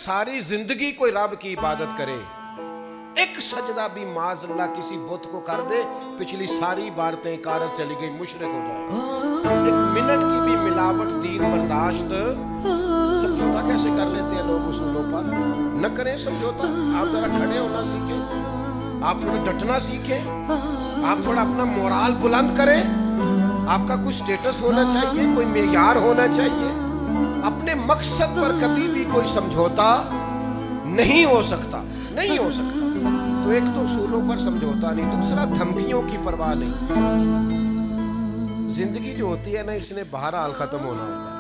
सारी जिंदगी कोई रब की इबादत करे, एक सजदा भी माज अल्लाह किसी बुत को कर दे, पिछली सारी इबादतें कारत चली गई, मुशरिक हो जाए। एक मिनट की भी मिलावट दीन बर्दाश्त। समझौता कैसे कर लेते हैं लोग उसूलों पर? न करें समझौता। आप जरा खड़े होना सीखें, आप थोड़ा डटना सीखें, आप थोड़ा अपना मोराल बुलंद करें। आपका कुछ स्टेटस होना चाहिए, कोई मेयार होना चाहिए। अपने मकसद पर कभी भी कोई समझौता नहीं हो सकता, नहीं हो सकता। तो एक तो उसूलों पर समझौता नहीं, दूसरा धमकियों की परवाह नहीं। जिंदगी जो होती है ना, इसने बहरहाल खत्म होना होता है।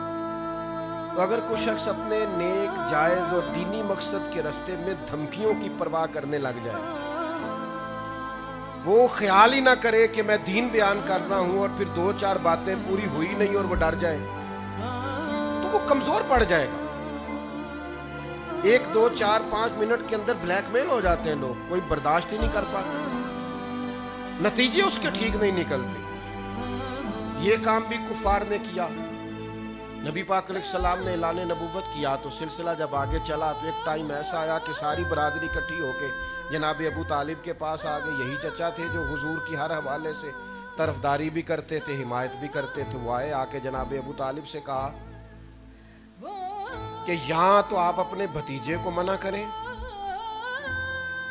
तो अगर कोई शख्स अपने नेक, जायज और दीनी मकसद के रास्ते में धमकियों की परवाह करने लग जाए, वो ख्याल ही ना करे कि मैं दीन बयान कर रहा हूं और फिर 2-4 बातें पूरी हुई नहीं और वो डर जाए, तो वो कमजोर पड़ जाएगा। 1, 2, 4, 5 मिनट के अंदर ब्लैकमेल हो जाते हैं लोग, कोई बर्दाश्त ही नहीं कर पाते, नतीजे उसके ठीक नहीं निकलते। ये काम भी कुफार ने किया। नबी पाक अलैहिस्सलाम ने ऐलान नबूवत किया तो सिलसिला जब आगे चला तो एक टाइम ऐसा आया कि सारी बरादरी इकट्ठी होके जनाब अबू तालिब के पास आ गए। यही चचा थे जो हुजूर की हर हवाले से तरफदारी भी करते थे, हिमायत भी करते थे। वो आए, आके जनाब अबू तालिब से कहा कि यहाँ तो आप अपने भतीजे को मना करें,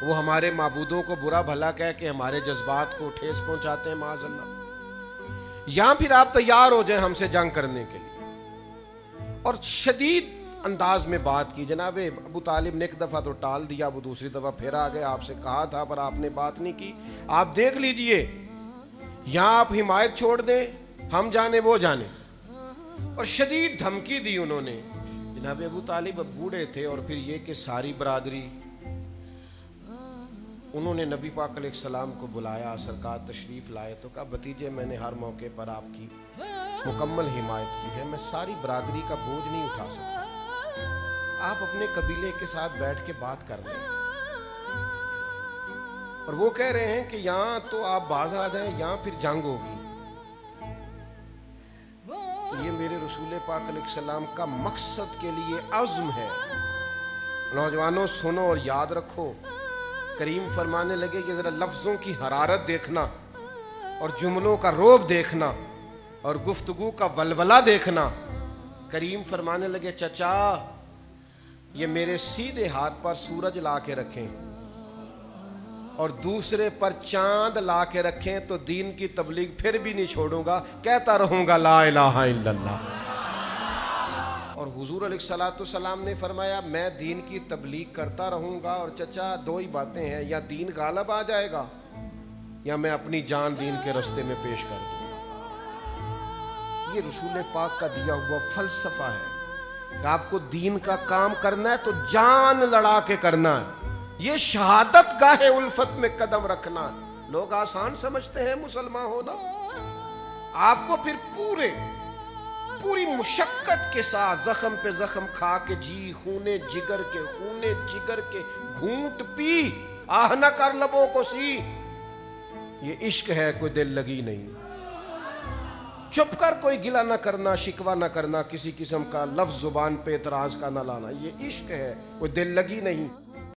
वो हमारे माबूदों को बुरा भला कह के हमारे जज्बात को ठेस पहुंचाते हैं माज़अल्लाह, या फिर आप तैयार हो जाएं हमसे जंग करने के लिए। और शदीद अंदाज में बात की। जनाब अबू तालिब ने एक दफा तो टाल दिया, वो दूसरी दफा फिर आ गए, आपसे कहा था पर आपने बात नहीं की, आप देख लीजिए, यहां आप हिमायत छोड़ दें, हम जाने वो जाने। और शदीद धमकी दी उन्होंने। जनाब अबू तालिब अब बूढ़े थे और फिर ये कि सारी बरादरी, उन्होंने नबी पाक अलैहिस्सलाम को बुलाया, सरकार तशरीफ लाए तो कहा भतीजे मैंने हर मौके पर आपकी मुकम्मल हिमायत की है, मैं सारी बरादरी का बोझ नहीं उठा सकता, आप अपने कबीले के साथ बैठ के बात कर रहे हैं। और वो कह रहे हैं कि यहाँ तो आप बाज आ जाएं, यहाँ फिर जंग होगी। तो ये मेरे रसूल पाक अलैहिस्सलाम का मकसद के लिए अज़्म है। नौजवानों सुनो और याद रखो, करीम फरमाने लगे कि जरा लफ्जों की हरारत देखना और जुमलों का रोब देखना और गुफ्तगू का वलवला देखना। करीम फरमाने लगे चचा ये मेरे सीधे हाथ पर सूरज ला के रखें और दूसरे पर चांद ला के रखें तो दीन की तबलीग फिर भी नहीं छोड़ूंगा, कहता रहूंगा ला इलाहा इल्लल्लाह। और हुजूर अलैहिस्सलाम ने फरमाया मैं दीन की तबलीग करता रहूंगा। और चचा 2 ही बातें हैं, या दीन गालब आ जाएगा या मैं अपनी जान दीन के रास्ते में पेश कर दूंगा। ये रसूल पाक का दिया हुआ फलसफा है कि आपको दीन का काम करना है तो जान लड़ा के करना है। ये शहादत गाहे उल्फत में कदम रखना है। लोग आसान समझते हैं मुसलमान होना, आपको फिर पूरी मुशक्कत के साथ जख्म पे जख्म खा के जी खूने जिगर के घूंट पी आह न कर लबों को सी। ये इश्क है, कोई दिल लगी नहीं। चुप कर कोई गिला न करना, शिकवा न करना, किसी किस्म का लफ्ज जुबान पे एतराज का न लाना, ये इश्क है, कोई दिल लगी नहीं।